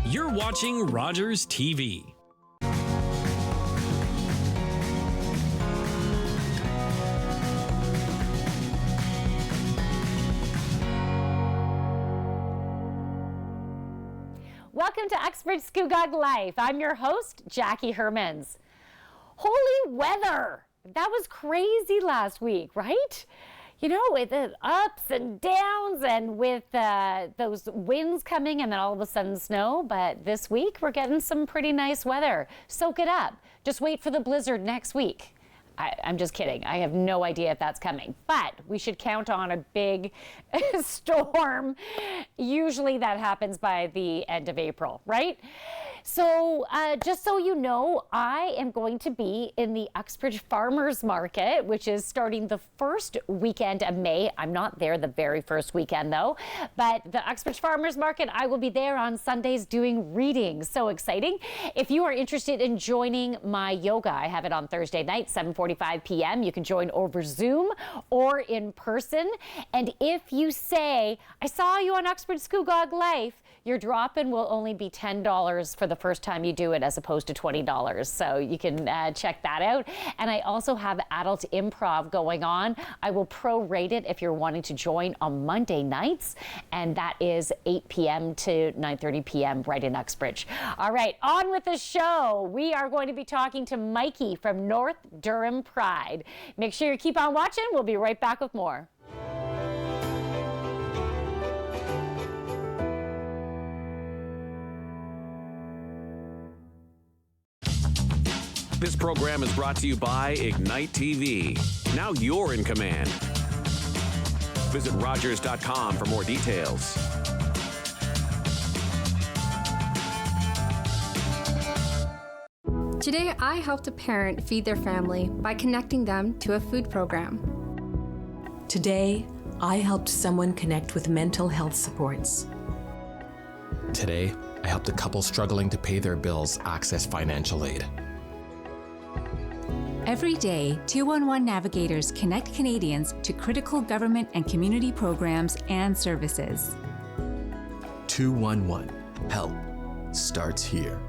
You're watching Rogers TV. Welcome to Uxbridge Scugog Life. I'm your host, Jackie Hermans. Holy weather! That was crazy last week, right? You know, with the ups and downs and with those winds coming and then all of a sudden snow. But this week, we're getting some pretty nice weather. Soak it up. Just wait for the blizzard next week. I'm just kidding. I have no idea if that's coming, but we should count on a big storm. Usually that happens by the end of April, right? So just so you know, I am going to be in the Uxbridge Farmers Market, which is starting the first weekend of May. I'm not there the very first weekend though, but the Uxbridge Farmers Market, I will be there on Sundays doing readings. So exciting. If you are interested in joining my yoga, I have it on Thursday night, 7:45 p.m. You can join over Zoom or in person. And if you say, I saw you on Uxbridge Scugog Life, your drop-in will only be $10 for the first time you do it as opposed to $20. So you can check that out. And I also have adult improv going on. I will prorate it if you're wanting to join on Monday nights. And that is 8 p.m. to 9:30 p.m. right in Uxbridge. All right, on with the show. We are going to be talking to Mikey from North Durham Pride. Make sure you keep on watching. We'll be right back with more. This program is brought to you by Ignite TV. Now you're in command. Visit Rogers.com for more details. Today, I helped a parent feed their family by connecting them to a food program. Today, I helped someone connect with mental health supports. Today, I helped a couple struggling to pay their bills access financial aid. Every day, 211 navigators connect Canadians to critical government and community programs and services. 211. Help starts here.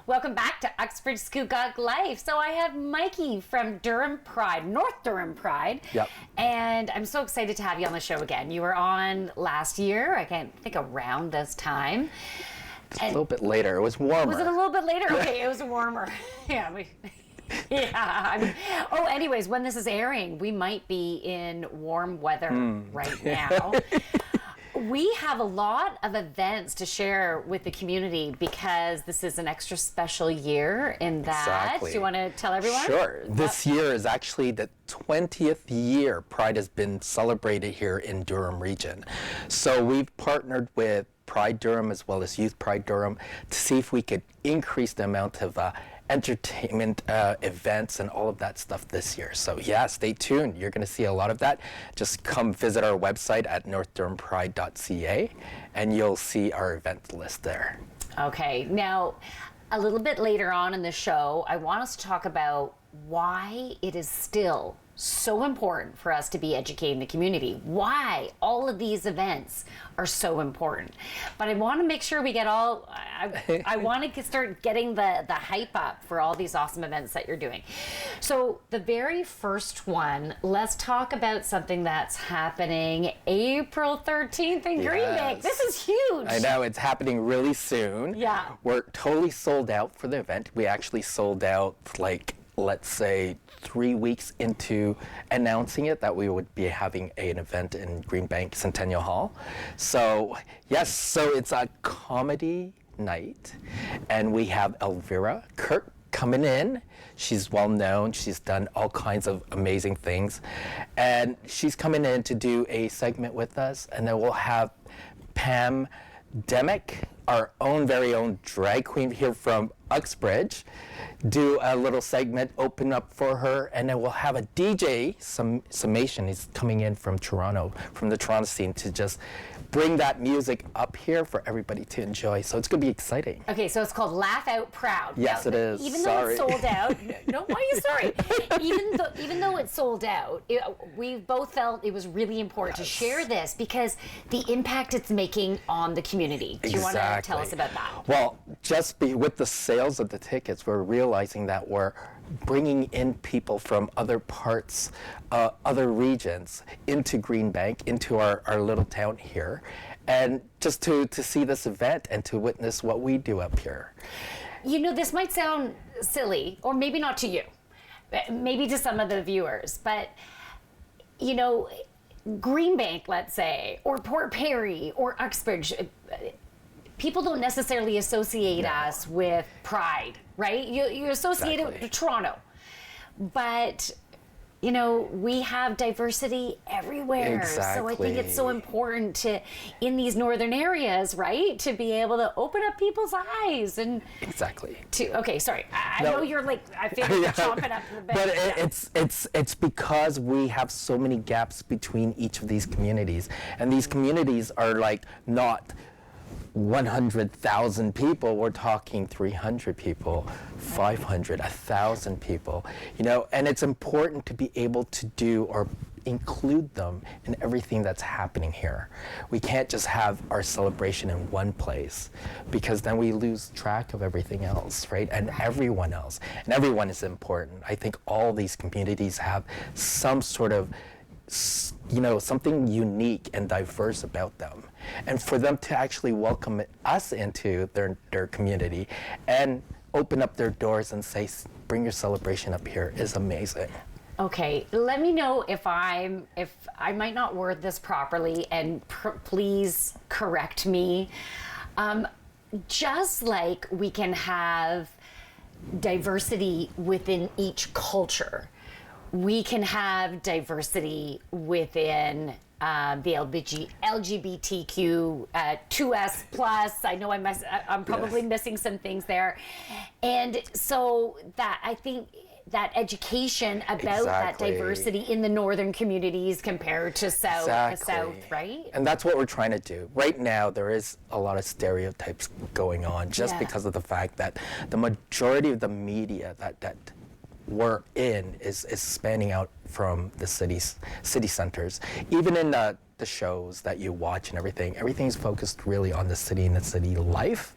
Welcome back to Uxbridge Scugog Life. So I have Mikey from Durham Pride, North Durham Pride. Yep. And I'm so excited to have you on the show again. You were on last year, I can't think around this time. A little bit later. It was warmer. Was it a little bit later? Okay, it was warmer. Yeah. Anyways, when this is airing, we might be in warm weather right now. We have a lot of events to share with the community because this is an extra special year in that. Exactly. Do you want to tell everyone? Sure. This year is actually the 20th year Pride has been celebrated here in Durham region. So we've partnered with Pride Durham as well as Youth Pride Durham to see if we could increase the amount of entertainment events and all of that stuff this year. So yeah, stay tuned. You're going to see a lot of that. Just come visit our website at northdurhampride.ca and you'll see our event list there. Okay. Now, a little bit later on in the show, I want us to talk about why it is still so important for us to be educating the community, why all of these events are so important. But I want to make sure we get all, I want to start getting the hype up for all these awesome events that you're doing. So the very first one, let's talk about something that's happening April 13th in Green Bay. This is huge. I know, it's happening really soon. Yeah. We're totally sold out for the event. We actually sold out like, let's say 3 weeks into announcing it that we would be having an event in Greenbank Centennial Hall. So yes, so it's a comedy night and we have Elvira Kirk coming in. She's well known. She's done all kinds of amazing things. And she's coming in to do a segment with us. And then we'll have Pam Demick, our own very own drag queen here from Uxbridge, do a little segment, open up for her, and then we'll have a DJ, Summation, is coming in from Toronto, from the Toronto scene, to just bring that music up here for everybody to enjoy. So it's going to be exciting. Okay, so it's called Laugh Out Proud. Yes, now, it is. Even though Sorry. it's sold out, no, why are you sorry? Even though it's sold out, we both felt it was really important to share this because the impact it's making on the community. Do you want to tell us about that? Well, with the sales of the tickets, we're realizing that we're bringing in people from other parts, other regions into Green Bank, into our little town here, and just to see this event and to witness what we do up here. You know, this might sound silly, or maybe not to you, maybe to some of the viewers, but, you know, Green Bank, let's say, or Port Perry, or Uxbridge, people don't necessarily associate us with pride, right? You associate it with Toronto. But, you know, we have diversity everywhere. Exactly. So I think it's so important to, in these northern areas, right, to be able to open up people's eyes and Exactly. Okay, sorry. I know you're like, I feel like you're chomping up the bed. But it's because we have so many gaps between each of these communities, and these communities are like not 100,000 people. We're talking 300 people, 500, 1,000 people, you know, and it's important to be able to do or include them in everything that's happening here. We can't just have our celebration in one place, because then we lose track of everything else, right? And everyone else. And everyone is important. I think all these communities have some sort of, you know, something unique and diverse about them. And for them to actually welcome us into their community and open up their doors and say, bring your celebration up here, is amazing. Okay, let me know if I might not word this properly, and please correct me. Just like we can have diversity within each culture, we can have diversity within the LGBTQ 2S plus. I know I'm probably missing some things there, and so that I think that education about that diversity in the northern communities compared to south, right? And that's what we're trying to do. Right now, there is a lot of stereotypes going on just because of the fact that the majority of the media that we're in is spanning out from the city centers. Even in the shows that you watch and everything's focused really on the city and the city life.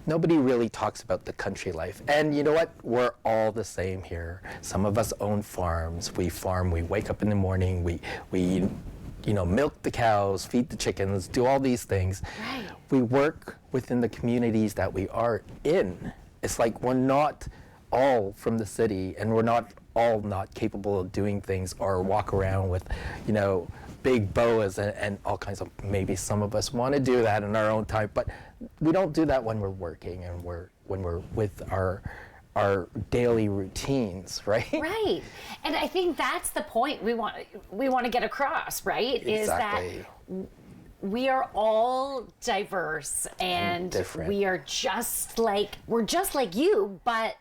Nobody really talks about the country life. And you know what? We're all the same here. Some of us own farms. We farm, we wake up in the morning, we you know, milk the cows, feed the chickens, do all these things. Right. We work within the communities that we are in. It's like we're not all from the city, and we're not all not capable of doing things or walk around with, you know, big boas and all kinds of, maybe some of us want to do that in our own time, but we don't do that when we're working and when we're with our daily routines, right? Right. And I think that's the point we want to get across, right? Exactly. Is that we are all diverse and different. we're just like you, but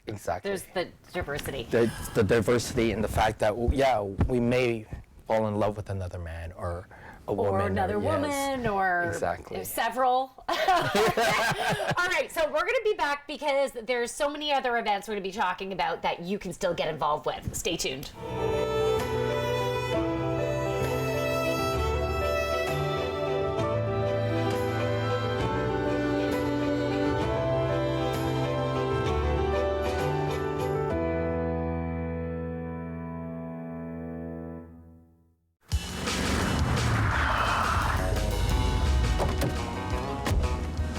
Exactly. there's the diversity. The diversity and the fact that, we may fall in love with another man or a woman. Or another woman, or several. All right, so we're going to be back because there's so many other events we're going to be talking about that you can still get involved with. Stay tuned.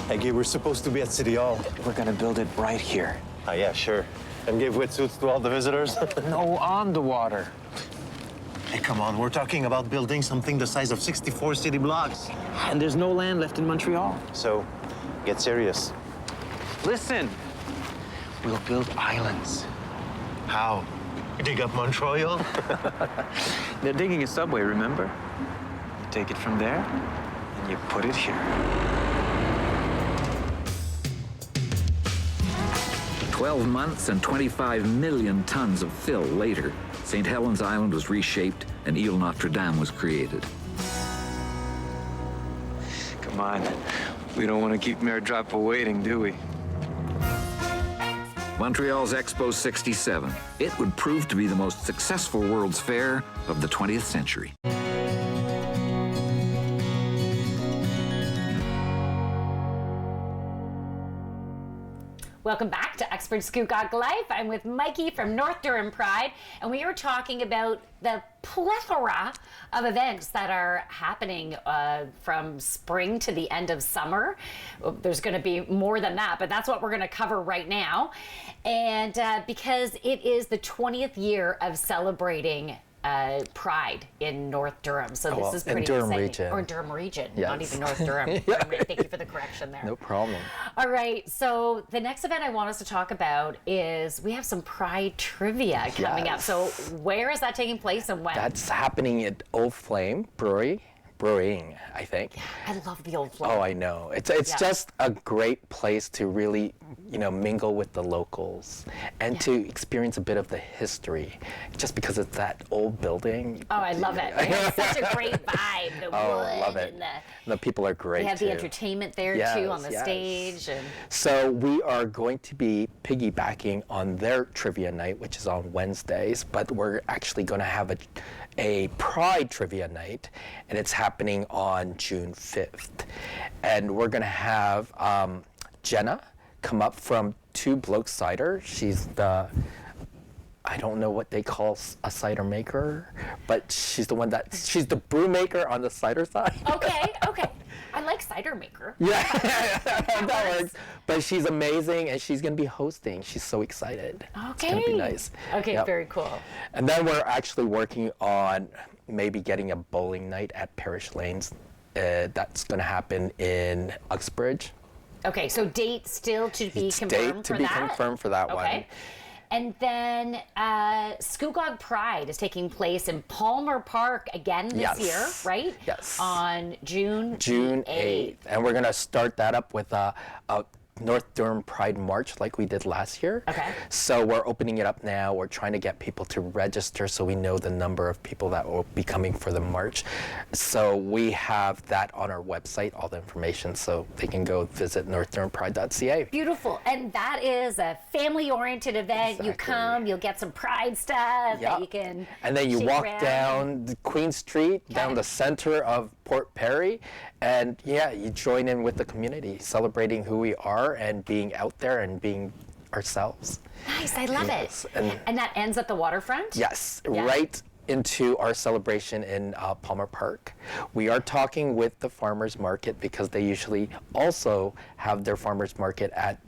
Hey, Gabe, we're supposed to be at City Hall. We're gonna build it right here. Ah, yeah, sure. And give wetsuits to all the visitors? No, on the water. Hey, come on, we're talking about building something the size of 64 city blocks. And there's no land left in Montreal. So, get serious. Listen, we'll build islands. How? Dig up Montreal? They're digging a subway, remember? You take it from there, and you put it here. 12 months and 25 million tons of fill later, St. Helens Island was reshaped and Ile Notre Dame was created. Come on. We don't want to keep Mayor Drapa waiting, do we? Montreal's Expo 67. It would prove to be the most successful World's Fair of the 20th century. Welcome back to Uxbridge Scugog Life. I'm with Mikey from North Durham Pride, and we are talking about the plethora of events that are happening from spring to the end of summer. There's going to be more than that, but that's what we're going to cover right now. And because it is the 20th year of celebrating Pride in North Durham. So this is pretty Durham exciting. region. Or Durham region, Yes. not even North Durham. Thank you for the correction there. No problem. All right, so the next event I want us to talk about is we have some Pride trivia coming up. So where is that taking place and when? That's happening at Old Flame Brewing, I think. I love the Old Flame. Oh, I know. It's just a great place to really, mingle with the locals and to experience a bit of the history. Just because it's that old building. Oh, I love it. It has such a great vibe. The wood I love it. and the people are great. they have too. the entertainment there too on the stage. And So we are going to be piggybacking on their trivia night, which is on Wednesdays, but we're actually going to have a Pride trivia night, and it's happening on June 5th. And we're going to have Jenna come up from Two Blokes Cider. She's I don't know what they call a cider maker, but she's the brew maker on the cider side. Okay. I like cider maker. Yeah, that works. But she's amazing, and she's going to be hosting. She's so excited. Okay. It's going to be nice. Okay, Yep. very cool. And then we're actually working on maybe getting a bowling night at Parish Lanes. That's going to happen in Uxbridge. Okay, so date still to be confirmed to for be that? confirmed for that one. Okay. And then Scugog Pride is taking place in Palmer Park again this year, right? Yes. On June 8th. And we're going to start that up with a North Durham Pride March like we did last year. Okay. So we're opening it up now. We're trying to get people to register so we know the number of people that will be coming for the march. So we have that on our website, all the information, so they can go visit northdurhampride.ca. Beautiful. And that is a family-oriented event. Exactly. You come, you'll get some Pride stuff that you can And then you shake walk around. down the Queen Street, down the center of Port Perry, and you join in with the community, celebrating who we are and being out there and being ourselves. Nice, I love Yes, it. And that ends at the waterfront? Yes, Yeah. right into our celebration in Palmer Park. We are talking with the farmers market because they usually also have their farmers market at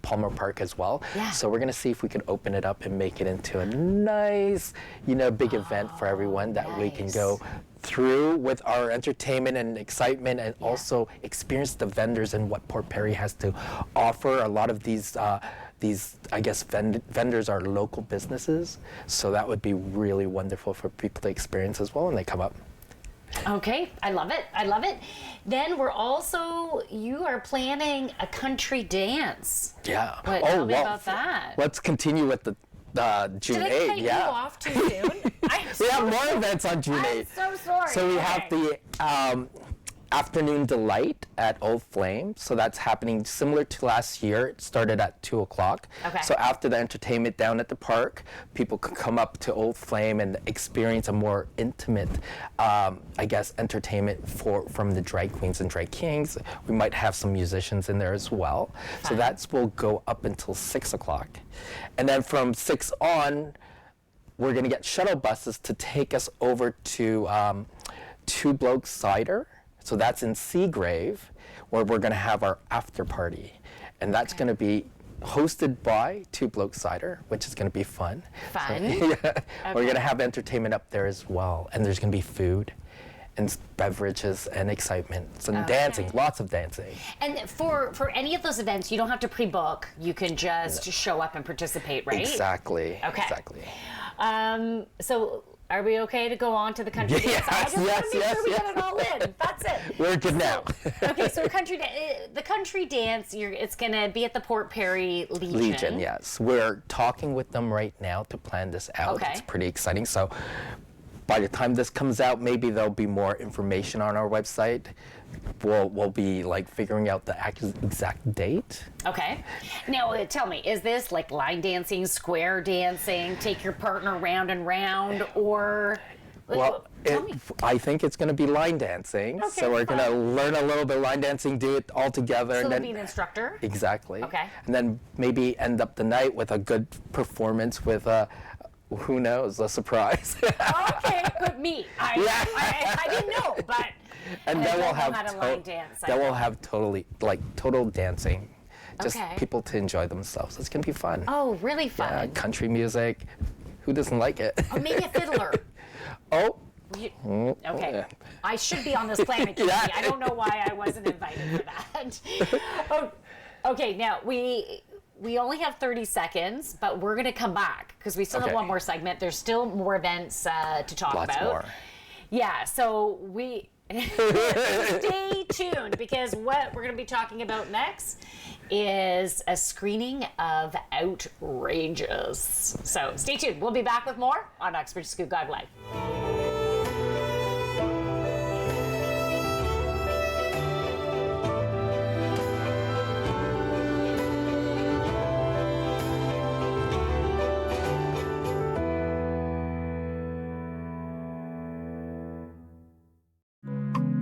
Palmer Park as well. Yeah. So we're going to see if we can open it up and make it into a nice, big event for everyone that we can go through with our entertainment and excitement, and also experience the vendors and what Port Perry has to offer. A lot of these I guess, vendors are local businesses, so that would be really wonderful for people to experience as well when they come up. Okay, I love it. I love it. Then you are planning a country dance. Yeah. Tell me about that. Let's continue with the June 8th. Did I cut you off too soon? We have more events on June 8th. I'm so sorry. So we have the Afternoon Delight at Old Flame. So that's happening similar to last year. It started at 2 o'clock. Okay. So after the entertainment down at the park, people can come up to Old Flame and experience a more intimate, entertainment from the drag queens and drag kings. We might have some musicians in there as well. So that will go up until 6 o'clock. And then from 6 on, we're going to get shuttle buses to take us over to Two Blokes Cider. So that's in Seagrave, where we're going to have our after party. And that's going to be hosted by Two Blokes Cider, which is going to be fun. Fun. So, We're going to have entertainment up there as well. And there's going to be food and beverages and excitement and dancing, lots of dancing. And for any of those events, you don't have to pre-book. You can just show up and participate, right? Exactly. Okay. Exactly. So are we okay to go on to the country dance? I just want to make sure we get it all in. That's it. We're good now. Okay, so the country dance, it's going to be at the Port Perry Legion. Legion, yes. We're talking with them right now to plan this out. Okay. It's pretty exciting. So by the time this comes out, maybe there'll be more information on our website. We'll be like figuring out the exact date. Okay. Now tell me, is this like line dancing, square dancing, take your partner round and round, or? Well, I think it's going to be line dancing. Okay, so we're going to learn a little bit of line dancing, do it all together. So and there'll then, be an instructor? Exactly. Okay. And then maybe end up the night with a good performance with who knows, a surprise. Okay, but me. I didn't know, but. And then we'll have total dancing, just people to enjoy themselves. It's gonna be fun. Oh, really fun. Yeah, country music. Who doesn't like it? Or maybe a fiddler. Okay. I should be on this planet. Yeah. I don't know why I wasn't invited for that. Okay, now we only have 30 seconds, but we're gonna come back because we still have one more segment. There's still more events to talk about. Lots more. Yeah, so stay tuned because what we're going to be talking about next is a screening of Outrageous. So stay tuned. We'll be back with more on Uxbridge Scugog Life.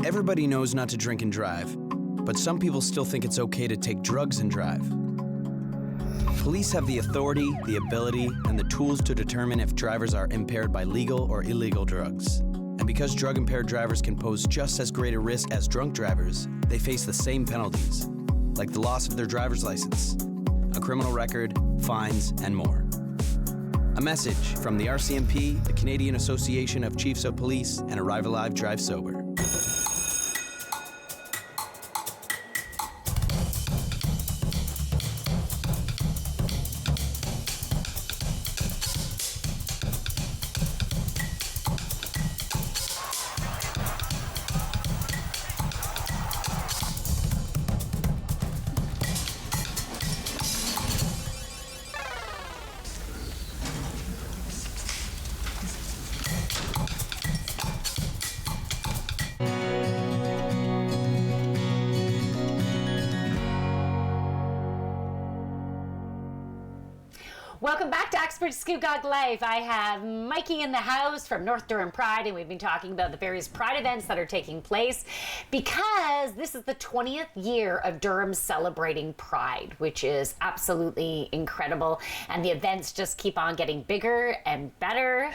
Everybody knows not to drink and drive, but some people still think it's okay to take drugs and drive. Police have the authority, the ability, and the tools to determine if drivers are impaired by legal or illegal drugs. And because drug-impaired drivers can pose just as great a risk as drunk drivers, they face the same penalties, like the loss of their driver's license, a criminal record, fines, and more. A message from the RCMP, the Canadian Association of Chiefs of Police, and Arrive Alive, Drive Sober. Welcome back to Uxbridge Scugog Life. I have Mikey in the house from North Durham Pride, and we've been talking about the various Pride events that are taking place because this is the 20th year of Durham celebrating Pride, which is absolutely incredible. And the events just keep on getting bigger and better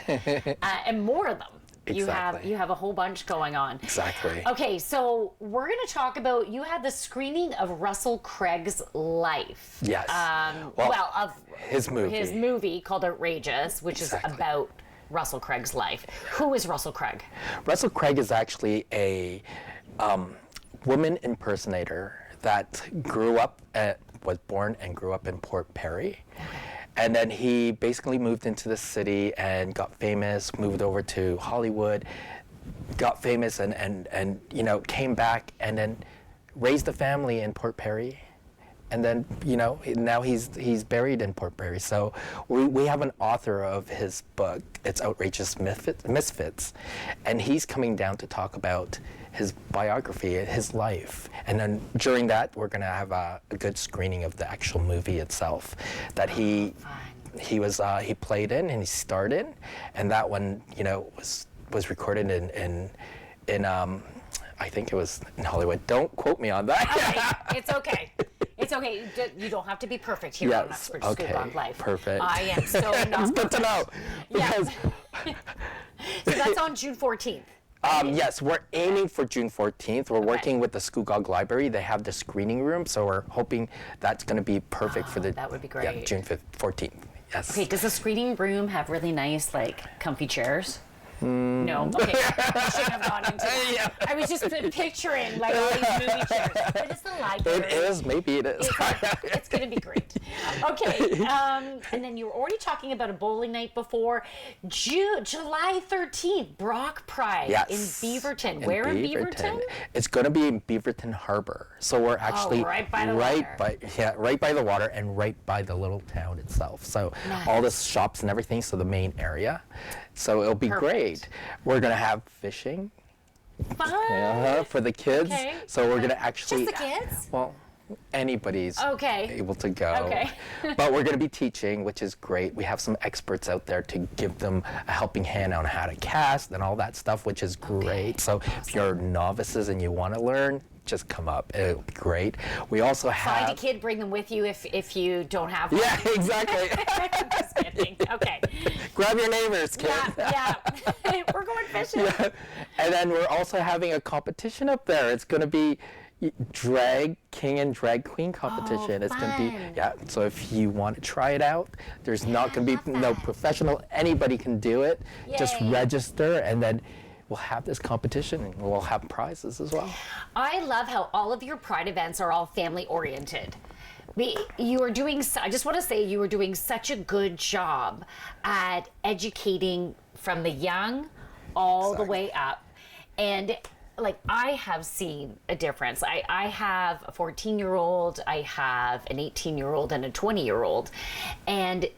and more of them. Exactly. You have a whole bunch going on. Exactly. Okay, so we're going to talk about, you had the screening of Russell Craig's life. Yes. Of his movie. His movie called Outrageous, which is about Russell Craig's life. Who is Russell Craig? Russell Craig is actually a woman impersonator that was born and grew up in Port Perry. And then he basically moved into the city and got famous, moved over to Hollywood, got famous and came back and then raised a family in Port Perry. And then, now he's buried in Port Perry. So we have an author of his book. It's Outrageous Misfits. And he's coming down to talk about his biography, his life. And then during that, we're going to have a good screening of the actual movie itself that he played in and he starred in. And that one, was recorded in I think it was in Hollywood. Don't quote me on that. Okay, it's okay. It's okay. You don't have to be perfect here on Uxbridge Scugog Life. Perfect. I am so not It's good to know. Yes. So that's on June 14th. Yes, we're aiming for June 14th. We're working with the Scugog Library. They have the screening room, so we're hoping that's going to be perfect for the that would be great. June 14th. Yes. Okay, does the screening room have really nice, comfy chairs? No, okay, I shouldn't have gone into that. I was just picturing like all these movie chairs, but it's the library. It is, maybe it is. It's going to be great. Okay, and then you were already talking about a bowling night before. July 13th, Brock Pride in Beaverton. Where in Beaverton? It's going to be in Beaverton Harbor. So we're actually right by the water. Right by the water and right by the little town itself. So all the shops and everything, so the main area. So it'll be great. We're going to have fishing. Fun. For the kids. Okay. So we're going to actually... Just the kids? Well, anybody's able to go. Okay. But we're going to be teaching, which is great. We have some experts out there to give them a helping hand on how to cast and all that stuff, which is great. So if you're novices and you want to learn, just come up. It'll be great. We also have... Find a kid, bring them with you if you don't have one. Yeah, exactly. Just kidding. Okay. Grab your neighbors, kid. Yeah. We're going fishing. Yeah. And then we're also having a competition up there. It's going to be drag king and drag queen competition. It's going to be, so if you want to try it out, there's not going to be no professional. Anybody can do it. Yay. Just register, and then we'll have this competition and we'll have prizes as well. I love how all of your Pride events are all family oriented. You are doing, I just want to say you are doing such a good job at educating from the young all the way up. And like, I have seen a difference. I have a 14-year-old, I have an 18-year-old and a 20-year-old, and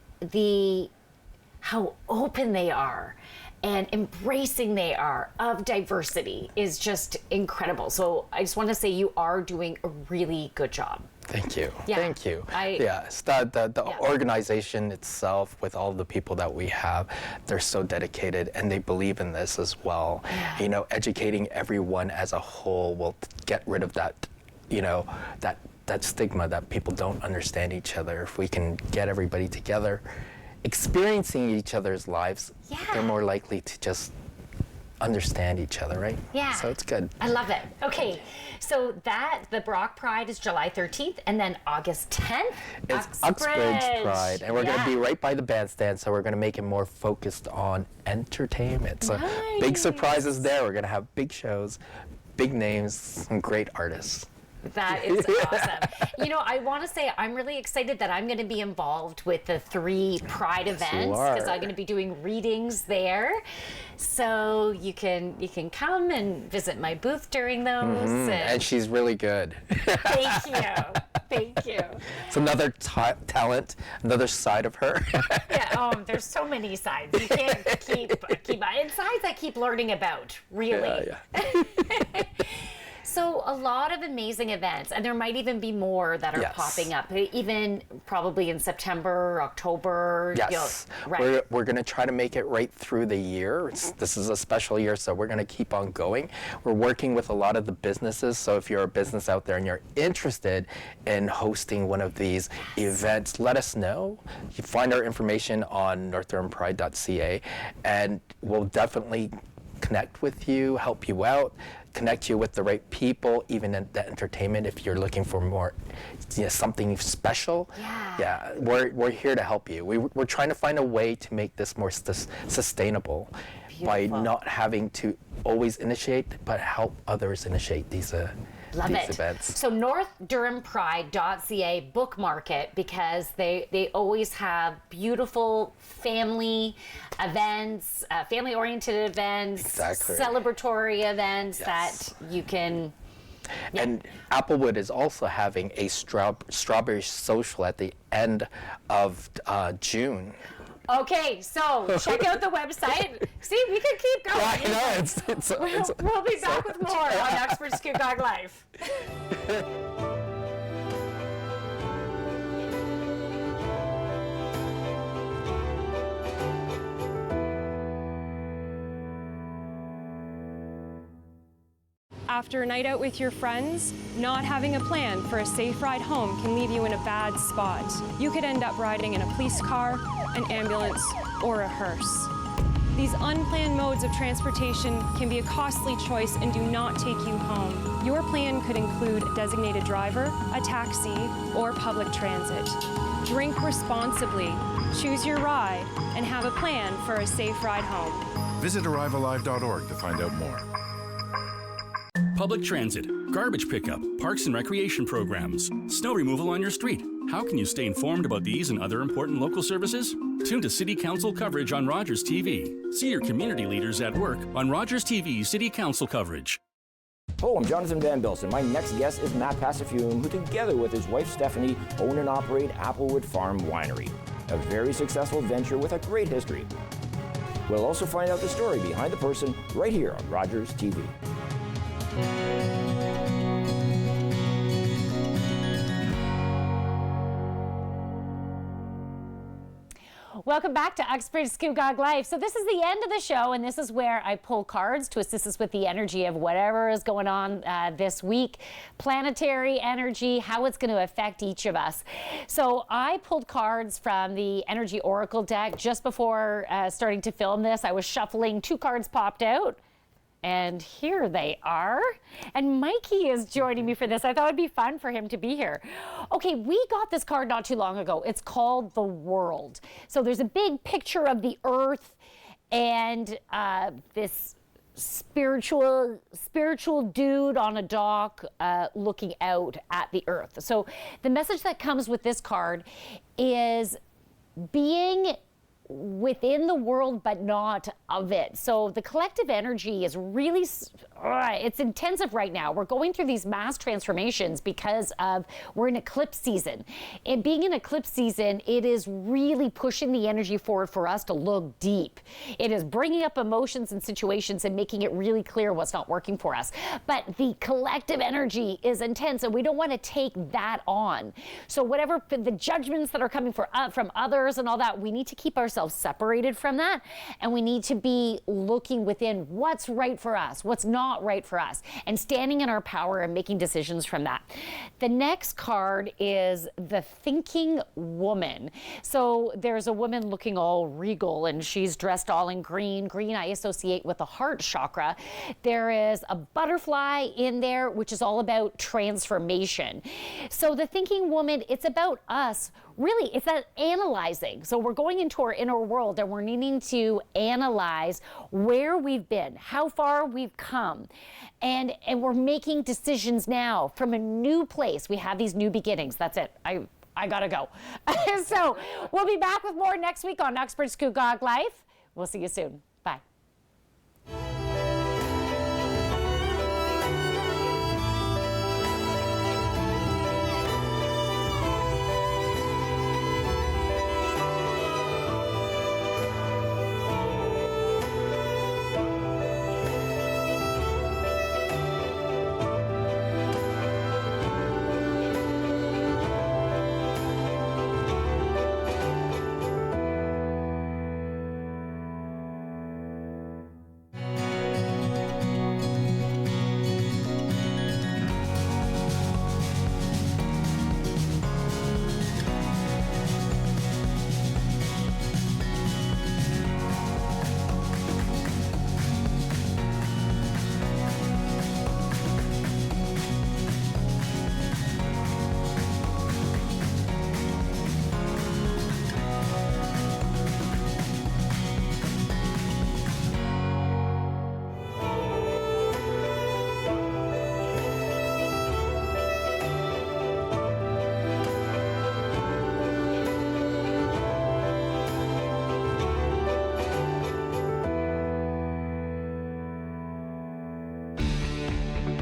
how open they are and embracing they are of diversity is just incredible. So I just want to say you are doing a really good job. Thank you. Yeah. Thank you. The organization itself, with all the people that we have, they're so dedicated and they believe in this as well. Yeah. You know, educating everyone as a whole will get rid of that, you know, that stigma that people don't understand each other. If we can get everybody together, experiencing each other's lives, they're more likely to just understand each other, right? Yeah. So it's good. I love it. Okay, so the Brock Pride is July 13th, and then August 10th, it's Uxbridge Pride, and we're going to be right by the bandstand, so we're going to make it more focused on entertainment. So big surprises there. We're going to have big shows, big names, some great artists. That is awesome. You know, I want to say I'm really excited that I'm going to be involved with the 3 Pride events, because I'm going to be doing readings there. So you can come and visit my booth during those. And she's really good. Thank you. Thank you. It's another talent, another side of her. There's so many sides. You can't keep and sides I keep learning about, really. So a lot of amazing events, and there might even be more that are popping up, even probably in September, October. Yes, we're going to try to make it right through the year. This is a special year, so we're going to keep on going. We're working with a lot of the businesses, so if you're a business out there and you're interested in hosting one of these events, let us know. You find our information on northernpride.ca, and we'll definitely connect with you, help you out, connect you with the right people, even in the entertainment. If you're looking for more, something special, we're here to help you. We're trying to find a way to make this more sustainable by not having to always initiate, but help others initiate these events. So northdurhampride.ca, bookmark it, because they always have beautiful family events, family-oriented events, celebratory events that you can... And Applewood is also having a strawberry social at the end of June. Okay, so check out the website. See, we can keep going. I know. We'll be back with more on Uxbridge Scugog Life. After a night out with your friends, not having a plan for a safe ride home can leave you in a bad spot. You could end up riding in a police car, an ambulance, or a hearse. These unplanned modes of transportation can be a costly choice and do not take you home. Your plan could include a designated driver, a taxi, or public transit. Drink responsibly, choose your ride, and have a plan for a safe ride home. Visit arrivealive.org to find out more. Public transit, garbage pickup, parks and recreation programs, snow removal on your street. How can you stay informed about these and other important local services? Tune to City Council coverage on Rogers TV. See your community leaders at work on Rogers TV City Council coverage. Hello, I'm Jonathan Van Bilson. My next guest is Matt Passafume, who together with his wife Stephanie own and operate Applewood Farm Winery, a very successful venture with a great history. We'll also find out the story behind the person right here on Rogers TV. Welcome back to Uxbridge Scugog Life. So this is the end of the show, and this is where I pull cards to assist us with the energy of whatever is going on this week, planetary energy, how it's going to affect each of us. So I pulled cards from the Energy Oracle deck just before starting to film this. I was shuffling, 2 cards popped out. And here they are. And Mikey is joining me for this. I thought it'd be fun for him to be here. Okay, we got this card not too long ago. It's called the World. So there's a big picture of the Earth and this spiritual dude on a dock looking out at the Earth. So the message that comes with this card is being within the world but not of it. So the collective energy is really it's intensive right now. We're going through these mass transformations because we're in eclipse season. And being in eclipse season, it is really pushing the energy forward for us to look deep. It is bringing up emotions and situations and making it really clear what's not working for us. But the collective energy is intense and we don't want to take that on. So whatever the judgments that are coming from others and all that, we need to keep ourselves separated from that, and we need to be looking within what's right for us, what's not right for us, and standing in our power and making decisions from that. The next card is the Thinking Woman. So there's a woman looking all regal and she's dressed all in green. Green I associate with the heart chakra. There is a butterfly in there, which is all about transformation. So the Thinking Woman, it's about us. Really, it's that analyzing. So we're going into our inner world and we're needing to analyze where we've been, how far we've come, and we're making decisions now from a new place. We have these new beginnings. That's it. I gotta go. So we'll be back with more next week on Uxbridge Scugog Life. We'll see you soon. Bye.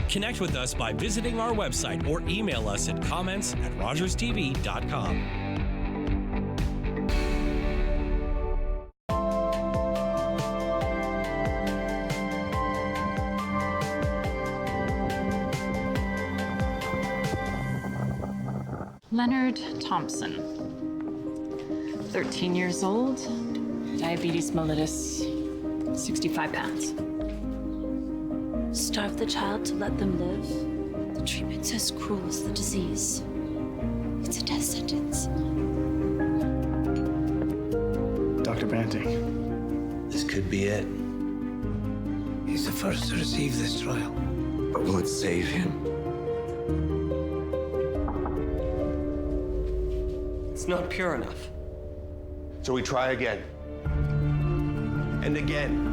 Connect with us by visiting our website or email us at comments@rogerstv.com. Leonard Thompson, 13 years old, diabetes mellitus, 65 pounds. Starve the child to let them live. The treatment's as cruel as the disease. It's a death sentence. Dr. Banting, this could be it. He's the first to receive this trial. But will it save him? It's not pure enough. So we try again. And again.